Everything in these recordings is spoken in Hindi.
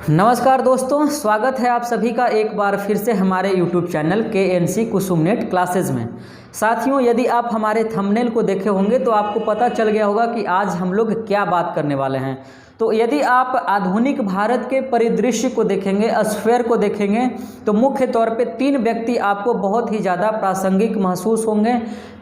नमस्कार दोस्तों, स्वागत है आप सभी का एक बार फिर से हमारे YouTube चैनल KNC कुसुमनेट क्लासेज में। साथियों, यदि आप हमारे थंबनेल को देखे होंगे तो आपको पता चल गया होगा कि आज हम लोग क्या बात करने वाले हैं। तो यदि आप आधुनिक भारत के परिदृश्य को देखेंगे, स्फीयर को देखेंगे, तो मुख्य तौर पे तीन व्यक्ति आपको बहुत ही ज़्यादा प्रासंगिक महसूस होंगे।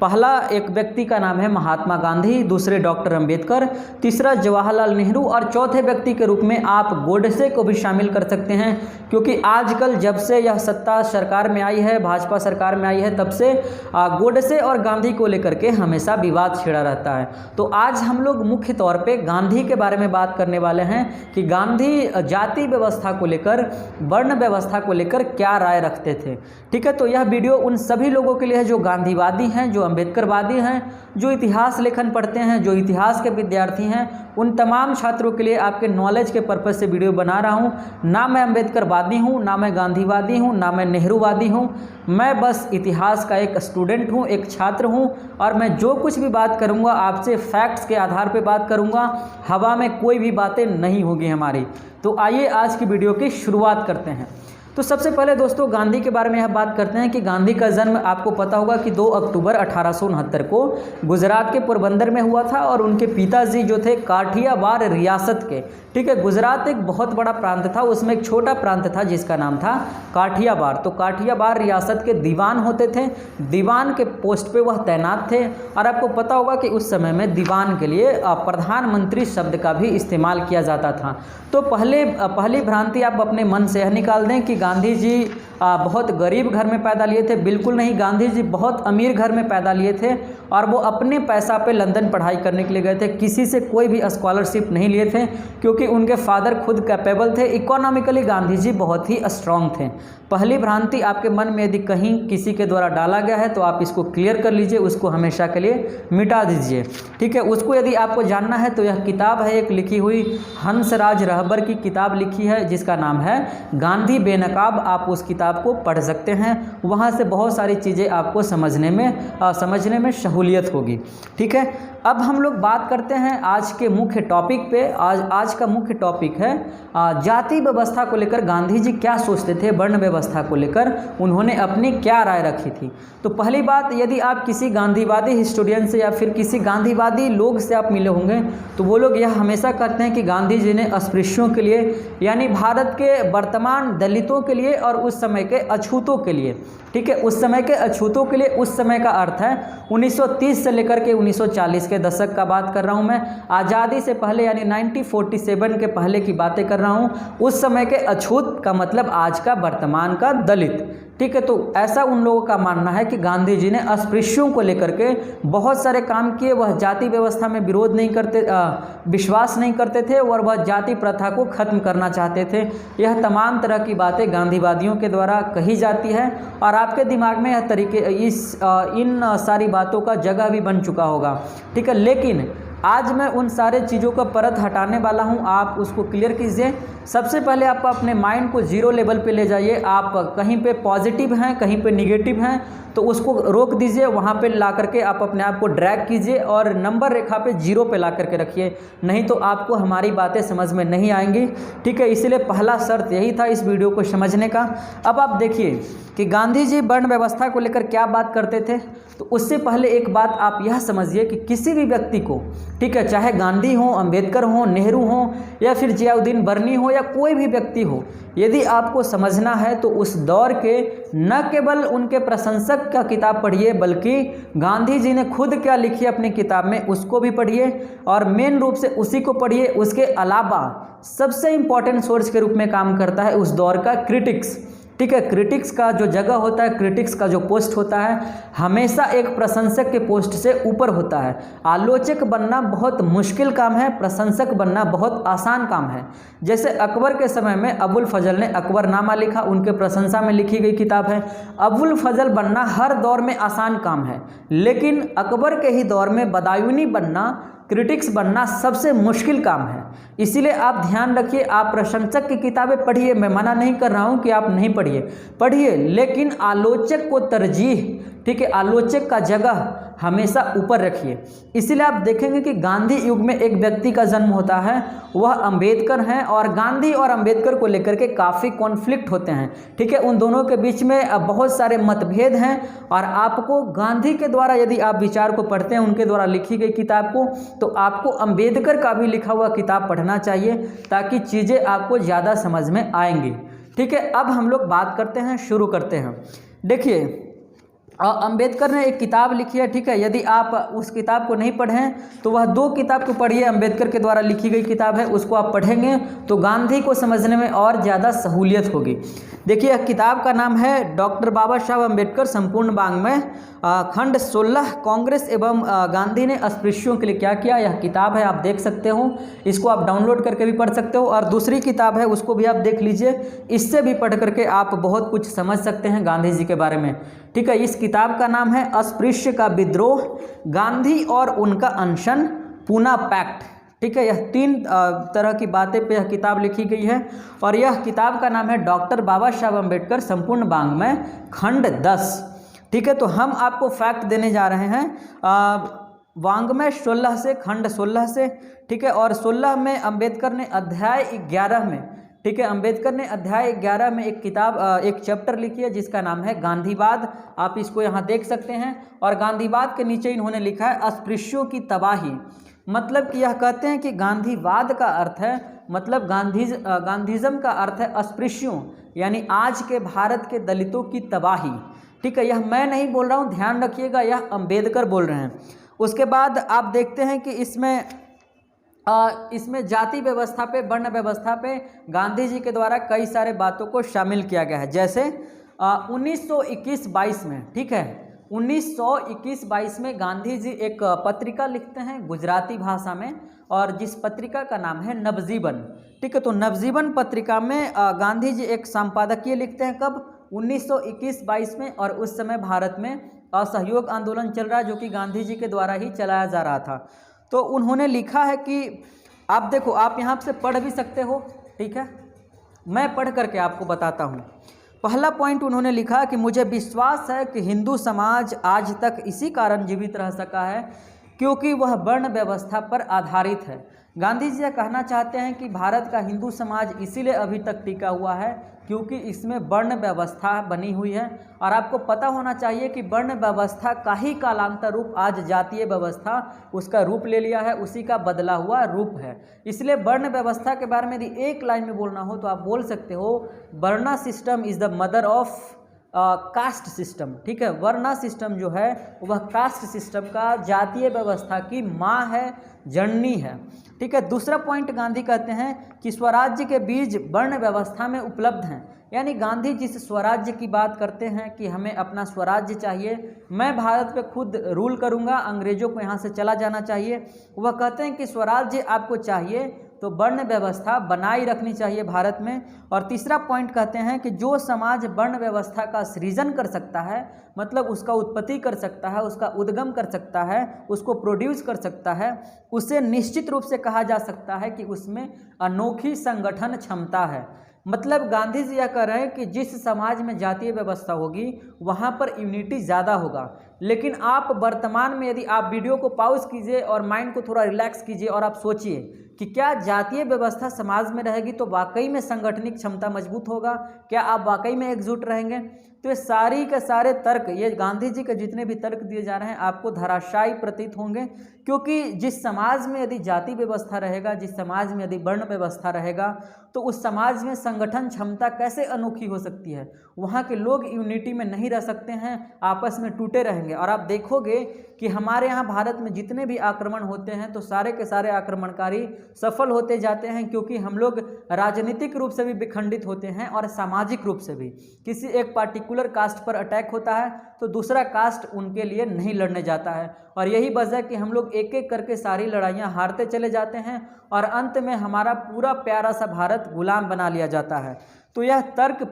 पहला एक व्यक्ति का नाम है महात्मा गांधी, दूसरे डॉक्टर अंबेडकर, तीसरा जवाहरलाल नेहरू और चौथे व्यक्ति के रूप में आप गोडसे को भी शामिल कर सकते हैं। क्योंकि आजकल जब से यह सत्ता सरकार में आई है, भाजपा सरकार में आई है, तब से गोडसे और गांधी को लेकर के हमेशा विवाद छिड़ा रहता है। तो आज हम लोग मुख्य तौर पे गांधी के बारे में बात करने वाले हैं कि गांधी जाति व्यवस्था को लेकर, वर्ण व्यवस्था को लेकर क्या राय रखते थे। ठीक है, तो यह वीडियो उन सभी लोगों के लिए है जो गांधीवादी हैं, जो अंबेडकरवादी हैं, जो इतिहास लेखन पढ़ते हैं, जो इतिहास के विद्यार्थी हैं। उन तमाम छात्रों के लिए आपके नॉलेज के पर्पज़ से वीडियो बना रहा हूं। ना मैं अंबेडकरवादी हूं, ना मैं गांधीवादी हूं, ना मैं नेहरूवादी हूं। मैं बस इतिहास का एक स्टूडेंट हूं, एक छात्र हूं, और मैं जो कुछ भी बात करूंगा आपसे फैक्ट्स के आधार पर बात करूंगा। हवा में कोई भी बातें नहीं होगी हमारी। तो आइए आज की वीडियो की शुरुआत करते हैं। तो सबसे पहले दोस्तों गांधी के बारे में यह बात करते हैं कि गांधी का जन्म आपको पता होगा कि 2 अक्टूबर 1869 को गुजरात के पोरबंदर में हुआ था। और उनके पिताजी जो थे काठियावाड़ रियासत के, ठीक है, गुजरात एक बहुत बड़ा प्रांत था, उसमें एक छोटा प्रांत था जिसका नाम था काठियावाड़। तो काठियावाड़ रियासत के दीवान होते थे, दीवान के पोस्ट पे वह तैनात थे। और आपको पता होगा कि उस समय में दीवान के लिए प्रधानमंत्री शब्द का भी इस्तेमाल किया जाता था। तो पहली भ्रांति आप अपने मन से यह निकाल दें कि गांधी जी बहुत गरीब घर में पैदा लिए थे। बिल्कुल नहीं, गांधी जी बहुत अमीर घर में पैदा लिए थे और वो अपने पैसा पे लंदन पढ़ाई करने के लिए गए थे। किसी से कोई भी स्कॉलरशिप नहीं लिए थे क्योंकि उनके फादर खुद कैपेबल थे। इकोनॉमिकली गांधी जी बहुत ही स्ट्रांग थे। पहली भ्रांति आपके मन में यदि कहीं किसी के द्वारा डाला गया है तो आप इसको क्लियर कर लीजिए, उसको हमेशा के लिए मिटा दीजिए। ठीक है, उसको यदि आपको जानना है तो यह किताब है एक लिखी हुई, हंसराज रहबर की किताब लिखी है जिसका नाम है गांधी बेनकाब। आप उस किताब को पढ़ सकते हैं, वहाँ से बहुत सारी चीज़ें आपको समझने में सहूलियत होगी। ठीक है, अब हम लोग बात करते हैं आज के मुख्य टॉपिक पे। आज का मुख्य टॉपिक है जाति व्यवस्था को लेकर गांधी जी क्या सोचते थे, वर्ण व्यवस्था को लेकर उन्होंने अपनी क्या राय रखी थी। तो पहली बात, यदि आप किसी गांधीवादी हिस्टोरियन से या फिर किसी गांधीवादी लोग से आप मिले होंगे तो वो लोग यह हमेशा कहते हैं कि गांधी जी ने अस्पृश्यों के लिए, यानी भारत के वर्तमान दलितों के लिए और उस समय के अछूतों के लिए, ठीक है, उस समय के अछूतों के लिए, उस समय का अर्थ है 1930 से लेकर के 1940 के दशक का बात कर रहा हूं मैं, आज़ादी से पहले यानी 1947 के पहले की बातें कर रहा हूं। उस समय के अछूत का मतलब आज का वर्तमान का दलित। ठीक है, तो ऐसा उन लोगों का मानना है कि गांधी जी ने अस्पृश्यों को लेकर के बहुत सारे काम किए। वह जाति व्यवस्था में विरोध नहीं करते, विश्वास नहीं करते थे और वह जाति प्रथा को खत्म करना चाहते थे। यह तमाम तरह की बातें गांधीवादियों के द्वारा कही जाती है और आपके दिमाग में यह तरीके इन सारी बातों का जगह भी बन चुका होगा। ठीक है, लेकिन आज मैं उन सारे चीज़ों का परत हटाने वाला हूं, आप उसको क्लियर कीजिए। सबसे पहले आप अपने माइंड को जीरो लेवल पे ले जाइए। आप कहीं पे पॉजिटिव हैं, कहीं पे निगेटिव हैं, तो उसको रोक दीजिए, वहाँ पे ला करके आप अपने आप को ड्रैग कीजिए और नंबर रेखा पे 0 पे ला करके रखिए, नहीं तो आपको हमारी बातें समझ में नहीं आएंगी। ठीक है, इसीलिए पहला शर्त यही था इस वीडियो को समझने का। अब आप देखिए कि गांधी जी वर्ण व्यवस्था को लेकर क्या बात करते थे। तो उससे पहले एक बात आप यह समझिए कि किसी भी व्यक्ति को, ठीक है, चाहे गांधी हो, अंबेडकर हो, नेहरू हो या फिर जियाउद्दीन बर्नी हो या कोई भी व्यक्ति हो, यदि आपको समझना है तो उस दौर के न केवल उनके प्रशंसक का किताब पढ़िए बल्कि गांधी जी ने खुद क्या लिखी अपनी किताब में उसको भी पढ़िए और मेन रूप से उसी को पढ़िए। उसके अलावा सबसे इम्पॉर्टेंट सोर्स के रूप में काम करता है उस दौर का क्रिटिक्स। ठीक है, क्रिटिक्स का जो जगह होता है, क्रिटिक्स का जो पोस्ट होता है, हमेशा एक प्रशंसक के पोस्ट से ऊपर होता है। आलोचक बनना बहुत मुश्किल काम है, प्रशंसक बनना बहुत आसान काम है। जैसे अकबर के समय में अबुल फजल ने अकबरनामा लिखा, उनके प्रशंसा में लिखी गई किताब है। अबुल फजल बनना हर दौर में आसान काम है, लेकिन अकबर के ही दौर में बदायूनी बनना, क्रिटिक्स बनना सबसे मुश्किल काम है। इसीलिए आप ध्यान रखिए, आप प्रशंसक की किताबें पढ़िए, मैं मना नहीं कर रहा हूँ कि आप नहीं पढ़िए, पढ़िए, लेकिन आलोचक को तरजीह, ठीक है, आलोचक का जगह हमेशा ऊपर रखिए। इसीलिए आप देखेंगे कि गांधी युग में एक व्यक्ति का जन्म होता है, वह अंबेडकर हैं, और गांधी और अंबेडकर को लेकर के काफ़ी कॉन्फ्लिक्ट होते हैं, ठीक है, उन दोनों के बीच में बहुत सारे मतभेद हैं। और आपको गांधी के द्वारा यदि आप विचार को पढ़ते हैं, उनके द्वारा लिखी गई किताब को, तो आपको अंबेडकर का भी लिखा हुआ किताब पढ़ना चाहिए, ताकि चीज़ें आपको ज़्यादा समझ में आएंगी, ठीक है। अब हम लोग बात करते हैं, शुरू करते हैं। देखिए, अंबेडकर ने एक किताब लिखी है, ठीक है, यदि आप उस किताब को नहीं पढ़ें तो वह 2 किताब को पढ़िए, अंबेडकर के द्वारा लिखी गई किताब है, उसको आप पढ़ेंगे तो गांधी को समझने में और ज़्यादा सहूलियत होगी। देखिए, किताब का नाम है डॉक्टर बाबा साहब अम्बेडकर संपूर्ण वाङ्मय, खंड 16, कांग्रेस एवं गांधी ने अस्पृश्यों के लिए क्या किया। यह किताब है, आप देख सकते हो, इसको आप डाउनलोड करके भी पढ़ सकते हो, और दूसरी किताब है उसको भी आप देख लीजिए, इससे भी पढ़ करके आप बहुत कुछ समझ सकते हैं गांधी जी के बारे में, ठीक है। इस किताब का नाम है अस्पृश्य का विद्रोह, गांधी और उनका अनशन, पूना पैक्ट, ठीक है। यह 3 तरह की बातें पे यह किताब लिखी गई है, और यह किताब का नाम है डॉक्टर बाबा साहब अम्बेडकर संपूर्ण वाङ्मय, खंड 10, ठीक है। तो हम आपको फैक्ट देने जा रहे हैं वाङ्मय 16 से, खंड 16 से, ठीक है, और 16 में अंबेडकर ने अध्याय 11 में, ठीक है, अंबेडकर ने अध्याय 11 में एक किताब, एक चैप्टर लिखी है जिसका नाम है गांधीवाद। आप इसको यहाँ देख सकते हैं, और गांधीवाद के नीचे इन्होंने लिखा है अस्पृश्यों की तबाही। मतलब कि यह कहते हैं कि गांधीवाद का अर्थ है, मतलब गांधीज्म का अर्थ है अस्पृश्यों, यानी आज के भारत के दलितों की तबाही, ठीक है। यह मैं नहीं बोल रहा हूँ, ध्यान रखिएगा, यह अंबेडकर बोल रहे हैं। उसके बाद आप देखते हैं कि इसमें जाति व्यवस्था पे, वर्ण व्यवस्था पे गांधी जी के द्वारा कई सारे बातों को शामिल किया गया है। जैसे 1921-22 में, ठीक है, 1921-22 में गांधी जी एक पत्रिका लिखते हैं गुजराती भाषा में, और जिस पत्रिका का नाम है नवजीवन, ठीक है। तो नवजीवन पत्रिका में गांधी जी एक संपादकीय लिखते हैं, कब, 1921-22 में, और उस समय भारत में असहयोग आंदोलन चल रहा है, जो कि गांधी जी के द्वारा ही चलाया जा रहा था। तो उन्होंने लिखा है कि आप देखो, आप यहाँ से पढ़ भी सकते हो, ठीक है, मैं पढ़ करके आपको बताता हूँ। पहला पॉइंट उन्होंने लिखा कि मुझे विश्वास है कि हिंदू समाज आज तक इसी कारण जीवित रह सका है क्योंकि वह वर्ण व्यवस्था पर आधारित है। गांधी जी कहना चाहते हैं कि भारत का हिंदू समाज इसीलिए अभी तक टिका हुआ है क्योंकि इसमें वर्ण व्यवस्था बनी हुई है। और आपको पता होना चाहिए कि वर्ण व्यवस्था का ही कालांतर रूप आज जातीय व्यवस्था उसका रूप ले लिया है, उसी का बदला हुआ रूप है। इसलिए वर्ण व्यवस्था के बारे में यदि एक लाइन में बोलना हो तो आप बोल सकते हो, varna system is the mother of caste system, ठीक है। वर्णा सिस्टम जो है वह कास्ट सिस्टम का, जातीय व्यवस्था की माँ है, जननी है, ठीक है। दूसरा पॉइंट गांधी कहते हैं कि स्वराज्य के बीज वर्ण व्यवस्था में उपलब्ध हैं, यानी गांधी जिस स्वराज्य की बात करते हैं कि हमें अपना स्वराज्य चाहिए, मैं भारत पे खुद रूल करूंगा, अंग्रेजों को यहाँ से चला जाना चाहिए, वह कहते हैं कि स्वराज्य आपको चाहिए तो वर्ण व्यवस्था बनाई रखनी चाहिए भारत में। और तीसरा पॉइंट कहते हैं कि जो समाज वर्ण व्यवस्था का सृजन कर सकता है, मतलब उसका उत्पत्ति कर सकता है, उसका उद्गम कर सकता है, उसको प्रोड्यूस कर सकता है, उसे निश्चित रूप से कहा जा सकता है कि उसमें अनोखी संगठन क्षमता है। मतलब गांधी जी यह कह रहे हैं कि जिस समाज में जातीय व्यवस्था होगी वहाँ पर यूनिटी ज़्यादा होगा। लेकिन आप वर्तमान में यदि आप वीडियो को पॉज कीजिए और माइंड को थोड़ा रिलैक्स कीजिए और आप सोचिए कि क्या जातीय व्यवस्था समाज में रहेगी तो वाकई में संगठनिक क्षमता मजबूत होगा, क्या आप वाकई में एकजुट रहेंगे। तो ये सारी के सारे तर्क, ये गांधी जी के जितने भी तर्क दिए जा रहे हैं आपको धराशायी प्रतीत होंगे, क्योंकि जिस समाज में यदि जाति व्यवस्था रहेगा, जिस समाज में यदि वर्ण व्यवस्था रहेगा तो उस समाज में संगठन क्षमता कैसे अनोखी हो सकती है। वहाँ के लोग यूनिटी में नहीं रह सकते हैं, आपस में टूटे रहेंगे। और आप देखोगे कि हमारे यहाँ भारत में जितने भी आक्रमण होते हैं तो सारे के सारे आक्रमणकारी सफल होते जाते हैं, क्योंकि हम लोग राजनीतिक रूप से भी विखंडित होते हैं और सामाजिक रूप से भी। किसी एक पार्टिकुलर कास्ट पर अटैक होता है तो दूसरा कास्ट उनके लिए नहीं लड़ने जाता है, और यही वजह कि हम लोग एक एक करके सारी लड़ाइयाँ हारते चले जाते हैं और अंत में हमारा पूरा प्यारा सा भारत गुलाम बना लिया जाता है। तो यह तर्क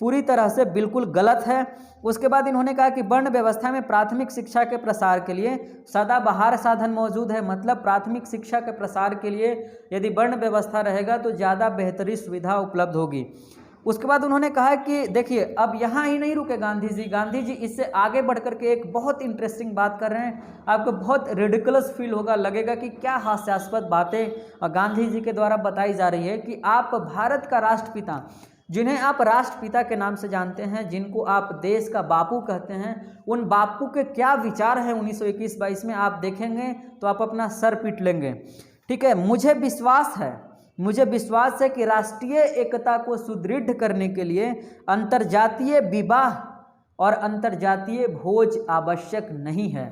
पूरी तरह से बिल्कुल गलत है। उसके बाद इन्होंने कहा कि वर्ण व्यवस्था में प्राथमिक शिक्षा के प्रसार के लिए सदाबहार साधन मौजूद है, मतलब प्राथमिक शिक्षा के प्रसार के लिए यदि वर्ण व्यवस्था रहेगा तो ज़्यादा बेहतरीन सुविधा उपलब्ध होगी। उसके बाद उन्होंने कहा कि देखिए अब यहाँ ही नहीं रुके गांधी जी इससे आगे बढ़ करके एक बहुत इंटरेस्टिंग बात कर रहे हैं। आपको बहुत रिडिकुलस फील होगा, लगेगा कि क्या हास्यास्पद बातें गांधी जी के द्वारा बताई जा रही है कि आप भारत का राष्ट्रपिता, जिन्हें आप राष्ट्रपिता के नाम से जानते हैं, जिनको आप देश का बापू कहते हैं, उन बापू के क्या विचार हैं 1921-22 में आप देखेंगे तो आप अपना सर पीट लेंगे। ठीक है, मुझे विश्वास है कि राष्ट्रीय एकता को सुदृढ़ करने के लिए अंतर्जातीय विवाह और अंतर्जातीय भोज आवश्यक नहीं है।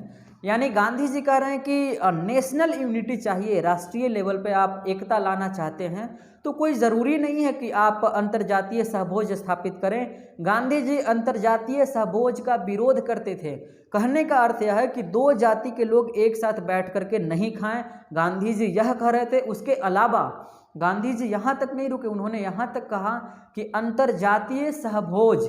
यानी गांधी जी कह रहे हैं कि नेशनल यूनिटी चाहिए, राष्ट्रीय लेवल पे आप एकता लाना चाहते हैं तो कोई ज़रूरी नहीं है कि आप अंतर्जातीय सहभोज स्थापित करें। गांधी जी अंतर्जातीय सहभोज का विरोध करते थे। कहने का अर्थ यह है कि दो जाति के लोग एक साथ बैठ करके नहीं खाएं, गांधी जी यह कह रहे थे। उसके अलावा गांधी जी यहाँ तक नहीं रुके, उन्होंने यहाँ तक कहा कि अंतर्जातीय सहभोज,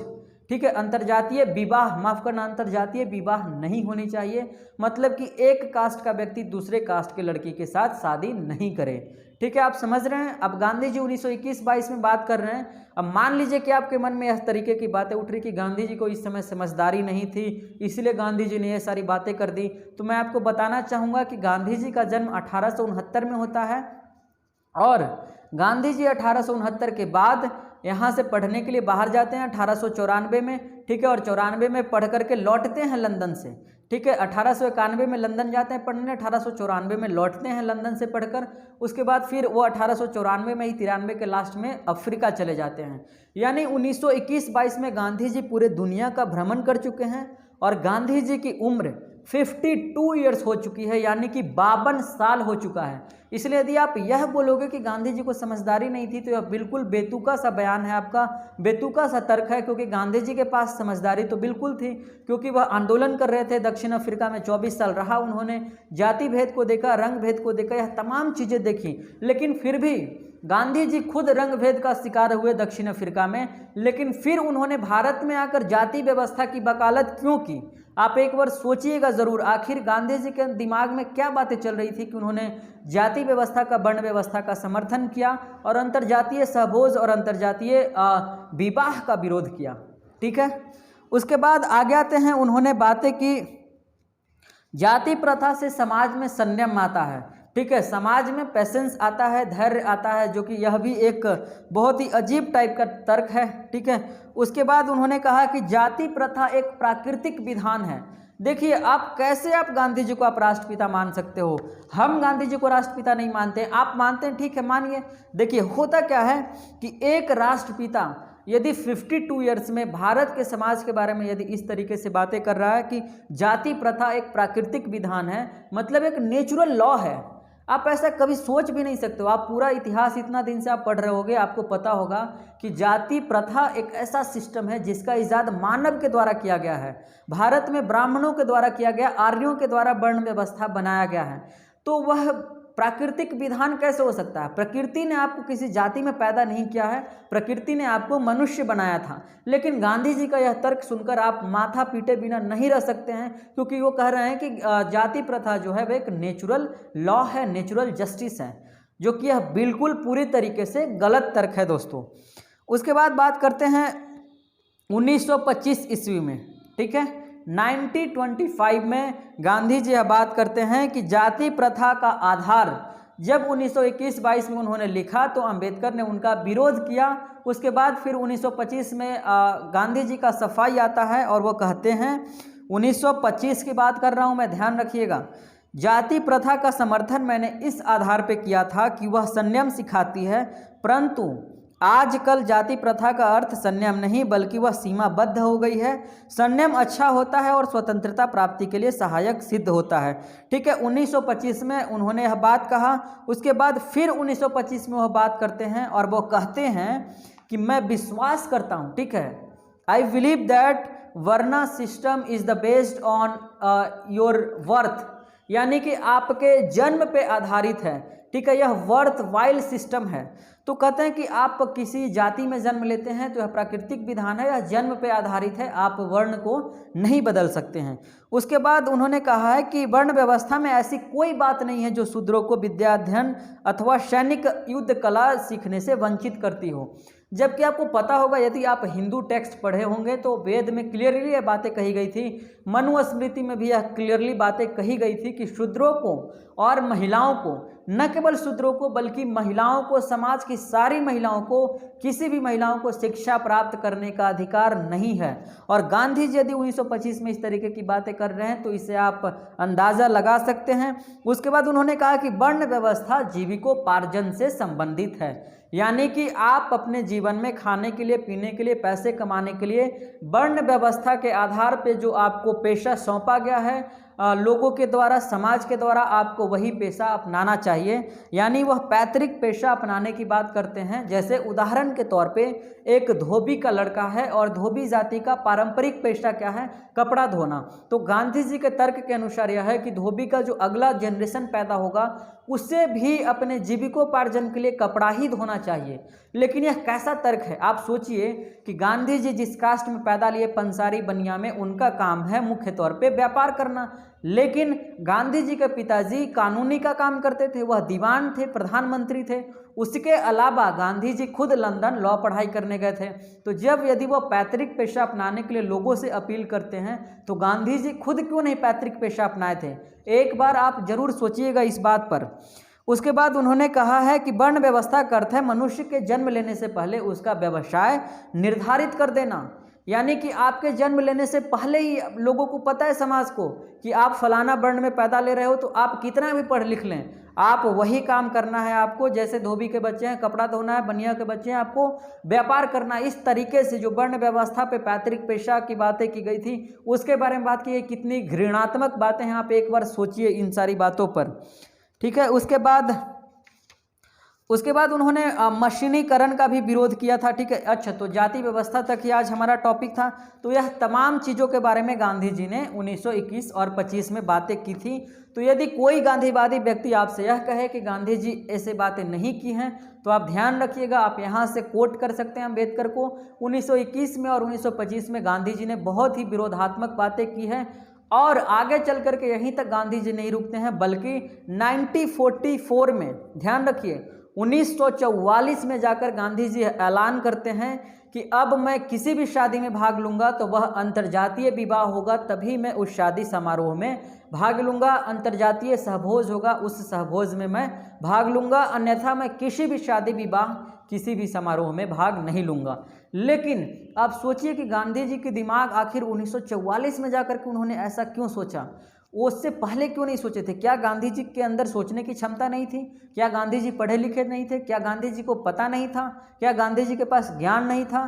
ठीक है, अंतर्जातीय विवाह, माफ करना, अंतर्जातीय विवाह नहीं होनी चाहिए, मतलब कि एक कास्ट का व्यक्ति दूसरे कास्ट के लड़की के साथ शादी नहीं करे। ठीक है, आप समझ रहे हैं। अब गांधी जी 1921-22 में बात कर रहे हैं। अब मान लीजिए कि आपके मन में इस तरीके की बातें उठ रही कि गांधी जी को इस समय समझदारी नहीं थी, इसलिए गांधी जी ने ये सारी बातें कर दी। तो मैं आपको बताना चाहूँगा कि गांधी जी का जन्म 1869 में होता है और गांधी जी 1869 के बाद यहाँ से पढ़ने के लिए बाहर जाते हैं 1894 में। ठीक है, और 94 में पढ़ करके लौटते हैं लंदन से। ठीक है, 1891 में लंदन जाते हैं पढ़ने, 1894 में लौटते हैं लंदन से पढ़कर। उसके बाद फिर वो 1894 में ही 93 के लास्ट में अफ्रीका चले जाते हैं। यानी 1921-22 में गांधी जी पूरे दुनिया का भ्रमण कर चुके हैं और गांधी जी की उम्र 52 ईयर्स हो चुकी है, यानी कि 52 साल हो चुका है। इसलिए यदि आप यह बोलोगे कि गांधी जी को समझदारी नहीं थी तो यह बिल्कुल बेतुका सा बयान है आपका, बेतुका सा तर्क है, क्योंकि गांधी जी के पास समझदारी तो बिल्कुल थी, क्योंकि वह आंदोलन कर रहे थे दक्षिण अफ्रीका में। 24 साल रहा उन्होंने, जाति भेद को देखा, रंग भेद को देखा, यह तमाम चीज़ें देखी, लेकिन फिर भी गांधी जी खुद रंग भेद का शिकार हुए दक्षिण अफ्रीका में, लेकिन फिर उन्होंने भारत में आकर जाति व्यवस्था की वकालत क्यों की? आप एक बार सोचिएगा ज़रूर, आखिर गांधी जी के दिमाग में क्या बातें चल रही थी कि उन्होंने जाति व्यवस्था का, वर्ण व्यवस्था का समर्थन किया और अंतर्जातीय सहभोज और अंतर्जातीय विवाह का विरोध किया। ठीक है, उसके बाद आगे आते हैं, उन्होंने बातें की जाति प्रथा से समाज में संयम आता है। ठीक है, समाज में पेशेंस आता है, धैर्य आता है, जो कि यह भी एक बहुत ही अजीब टाइप का तर्क है। ठीक है, उसके बाद उन्होंने कहा कि जाति प्रथा एक प्राकृतिक विधान है। देखिए, आप कैसे आप गांधी जी को आप राष्ट्रपिता मान सकते हो? हम गांधी जी को राष्ट्रपिता नहीं मानते, आप मानते हैं, ठीक है, मानिए। देखिए, होता क्या है कि एक राष्ट्रपिता यदि 52 ईयर्स में भारत के समाज के बारे में यदि इस तरीके से बातें कर रहा है कि जाति प्रथा एक प्राकृतिक विधान है, मतलब एक नेचुरल लॉ है, आप ऐसा कभी सोच भी नहीं सकते हो। आप पूरा इतिहास इतना दिन से आप पढ़ रहे होगे, आपको पता होगा कि जाति प्रथा एक ऐसा सिस्टम है जिसका इजाद मानव के द्वारा किया गया है। भारत में ब्राह्मणों के द्वारा किया गया, आर्यों के द्वारा वर्ण व्यवस्था बनाया गया है। तो वह प्राकृतिक विधान कैसे हो सकता है? प्रकृति ने आपको किसी जाति में पैदा नहीं किया है, प्रकृति ने आपको मनुष्य बनाया था। लेकिन गांधी जी का यह तर्क सुनकर आप माथा पीटे बिना नहीं रह सकते हैं, क्योंकि वो कह रहे हैं कि जाति प्रथा जो है वह एक नेचुरल लॉ है, नेचुरल जस्टिस है, जो कि यह बिल्कुल पूरी तरीके से गलत तर्क है दोस्तों। उसके बाद बात करते हैं 1925 ईस्वी में। ठीक है, 1925 में गांधी जी यह बात करते हैं कि जाति प्रथा का आधार जब 1921-22 में उन्होंने लिखा तो अंबेडकर ने उनका विरोध किया। उसके बाद फिर 1925 में गांधी जी का सफाई आता है और वो कहते हैं, 1925 की बात कर रहा हूँ मैं, ध्यान रखिएगा, जाति प्रथा का समर्थन मैंने इस आधार पे किया था कि वह संयम सिखाती है, परंतु आजकल जाति प्रथा का अर्थ संयम नहीं बल्कि वह सीमाबद्ध हो गई है। संयम अच्छा होता है और स्वतंत्रता प्राप्ति के लिए सहायक सिद्ध होता है। ठीक है, 1925 में उन्होंने यह बात कहा। उसके बाद फिर 1925 में वह बात करते हैं और वो कहते हैं कि मैं विश्वास करता हूँ, ठीक है, I believe that varna system is the based on your worth. यानी कि आपके जन्म पे आधारित है, ठीक है, यह वर्थ वाइल सिस्टम है। तो कहते हैं कि आप किसी जाति में जन्म लेते हैं तो यह प्राकृतिक विधान है, यह जन्म पे आधारित है, आप वर्ण को नहीं बदल सकते हैं। उसके बाद उन्होंने कहा है कि वर्ण व्यवस्था में ऐसी कोई बात नहीं है जो शूद्रों को विद्या अध्ययन अथवा सैनिक युद्ध कला सीखने से वंचित करती हो। जबकि आपको पता होगा, यदि आप हिंदू टेक्स्ट पढ़े होंगे तो वेद में क्लियरली ये बातें कही गई थी, मनुस्मृति में भी यह क्लियरली बातें कही गई थी कि शूद्रों को और महिलाओं को, न केवल शूद्रों को बल्कि महिलाओं को, समाज की सारी महिलाओं को, किसी भी महिलाओं को शिक्षा प्राप्त करने का अधिकार नहीं है। और गांधी जी यदि 1925 में इस तरीके की बातें कर रहे हैं तो इससे आप अंदाज़ा लगा सकते हैं। उसके बाद उन्होंने कहा कि वर्ण व्यवस्था जीविकोपार्जन से संबंधित है, यानी कि आप अपने जीवन में खाने के लिए, पीने के लिए, पैसे कमाने के लिए वर्ण व्यवस्था के आधार पे जो आपको पेशा सौंपा गया है लोगों के द्वारा, समाज के द्वारा, आपको वही पेशा अपनाना चाहिए। यानी वह पैतृक पेशा अपनाने की बात करते हैं। जैसे उदाहरण के तौर पे एक धोबी का लड़का है और धोबी जाति का पारंपरिक पेशा क्या है? कपड़ा धोना। तो गांधी जी के तर्क के अनुसार यह है कि धोबी का जो अगला जनरेशन पैदा होगा उससे भी अपने जीविकोपार्जन के लिए कपड़ा ही धोना चाहिए। लेकिन यह कैसा तर्क है? आप सोचिए कि गांधी जी जिस कास्ट में पैदा लिए, पंसारी बनिया में, उनका काम है मुख्य तौर पे व्यापार करना, लेकिन गांधी जी के पिताजी कानूनी का काम करते थे, वह दीवान थे, प्रधानमंत्री थे। उसके अलावा गांधी जी खुद लंदन लॉ पढ़ाई करने गए थे। तो जब यदि वह पैतृक पेशा अपनाने के लिए लोगों से अपील करते हैं तो गांधी जी खुद क्यों नहीं पैतृक पेशा अपनाए थे? एक बार आप जरूर सोचिएगा इस बात पर। उसके बाद उन्होंने कहा है कि वर्ण व्यवस्था का अर्थ है मनुष्य के जन्म लेने से पहले उसका व्यवसाय निर्धारित कर देना। यानी कि आपके जन्म लेने से पहले ही लोगों को पता है, समाज को, कि आप फलाना वर्ण में पैदा ले रहे हो, तो आप कितना भी पढ़ लिख लें, आप वही काम करना है आपको। जैसे धोबी के बच्चे हैं कपड़ा धोना है, बनिया के बच्चे हैं आपको व्यापार करना। इस तरीके से जो वर्ण व्यवस्था पे पैतृक पेशा की बातें की गई थी उसके बारे में बात की है। कितनी घृणात्मक बातें हैं, आप एक बार सोचिए इन सारी बातों पर, ठीक है। उसके बाद उन्होंने मशीनीकरण का भी विरोध किया था, ठीक है। अच्छा, तो जाति व्यवस्था तक ही आज हमारा टॉपिक था। तो यह तमाम चीज़ों के बारे में गांधी जी ने 1921 और 25 में बातें की थी। तो यदि कोई गांधीवादी व्यक्ति आपसे यह कहे कि गांधी जी ऐसे बातें नहीं की हैं तो आप ध्यान रखिएगा, आप यहाँ से कोट कर सकते हैं अम्बेडकर को। 1921 में और 1925 में गांधी जी ने बहुत ही विरोधात्मक बातें की हैं और आगे चल करके यहीं तक गांधी जी नहीं रुकते हैं, बल्कि 1944 में, ध्यान रखिए, 1944 में जाकर गांधी जी ऐलान करते हैं कि अब मैं किसी भी शादी में भाग लूंगा तो वह अंतर्जातीय विवाह होगा, तभी मैं उस शादी समारोह में भाग लूंगा। अंतर्जातीय सहभोज होगा, उस सहभोज में मैं भाग लूंगा, अन्यथा मैं किसी भी शादी विवाह, किसी भी समारोह में भाग नहीं लूंगा। लेकिन आप सोचिए कि गांधी जी के दिमाग आखिर 1944 में जाकर के उन्होंने ऐसा क्यों सोचा? वो उससे पहले क्यों नहीं सोचे थे? क्या गांधी जी के अंदर सोचने की क्षमता नहीं थी? क्या गांधी जी पढ़े लिखे नहीं थे? क्या गांधी जी को पता नहीं था? क्या गांधी जी के पास ज्ञान नहीं था?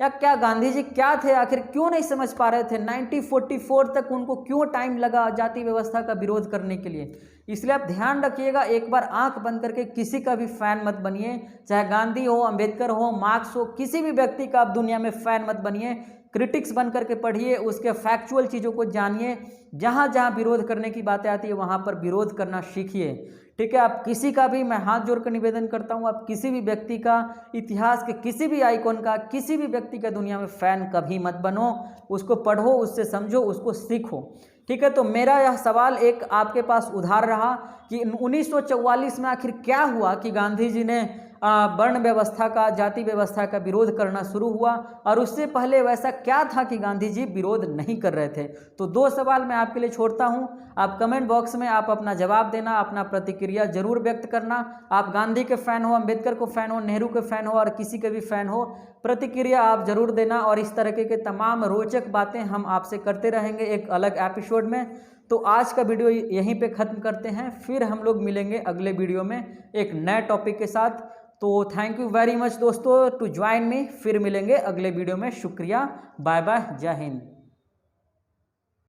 या क्या गांधी जी क्या थे? आखिर क्यों नहीं समझ पा रहे थे? 1944 तक उनको क्यों टाइम लगा जाति व्यवस्था का विरोध करने के लिए? इसलिए आप ध्यान रखिएगा, एक बार आंख बंद करके किसी का भी फैन मत बनिए, चाहे गांधी हो, अंबेडकर हो, मार्क्स हो, किसी भी व्यक्ति का आप दुनिया में फैन मत बनिए। क्रिटिक्स बन करके पढ़िए, उसके फैक्चुअल चीज़ों को जानिए, जहाँ जहाँ विरोध करने की बातें आती है वहाँ पर विरोध करना सीखिए, ठीक है। आप किसी का भी, मैं हाथ जोड़कर निवेदन करता हूँ, आप किसी भी व्यक्ति का, इतिहास के किसी भी आइकॉन का, किसी भी व्यक्ति का दुनिया में फ़ैन कभी मत बनो। उसको पढ़ो, उससे समझो, उसको सीखो, ठीक है। तो मेरा यह सवाल एक आपके पास उधार रहा कि 1944 में आखिर क्या हुआ कि गांधी जी ने वर्ण व्यवस्था का, जाति व्यवस्था का विरोध करना शुरू हुआ, और उससे पहले वैसा क्या था कि गांधी जी विरोध नहीं कर रहे थे? तो दो सवाल मैं आपके लिए छोड़ता हूं, आप कमेंट बॉक्स में आप अपना जवाब देना, अपना प्रतिक्रिया जरूर व्यक्त करना। आप गांधी के फ़ैन हो, अंबेडकर को फ़ैन हो, नेहरू के फ़ैन हो और किसी के भी फ़ैन हो, प्रतिक्रिया आप जरूर देना। और इस तरह के तमाम रोचक बातें हम आपसे करते रहेंगे एक अलग एपिसोड में। तो आज का वीडियो यहीं पे ख़त्म करते हैं, फिर हम लोग मिलेंगे अगले वीडियो में एक नए टॉपिक के साथ। तो थैंक यू वेरी मच दोस्तों टू ज्वाइन मी, फिर मिलेंगे अगले वीडियो में। शुक्रिया, बाय बाय, जय हिंद।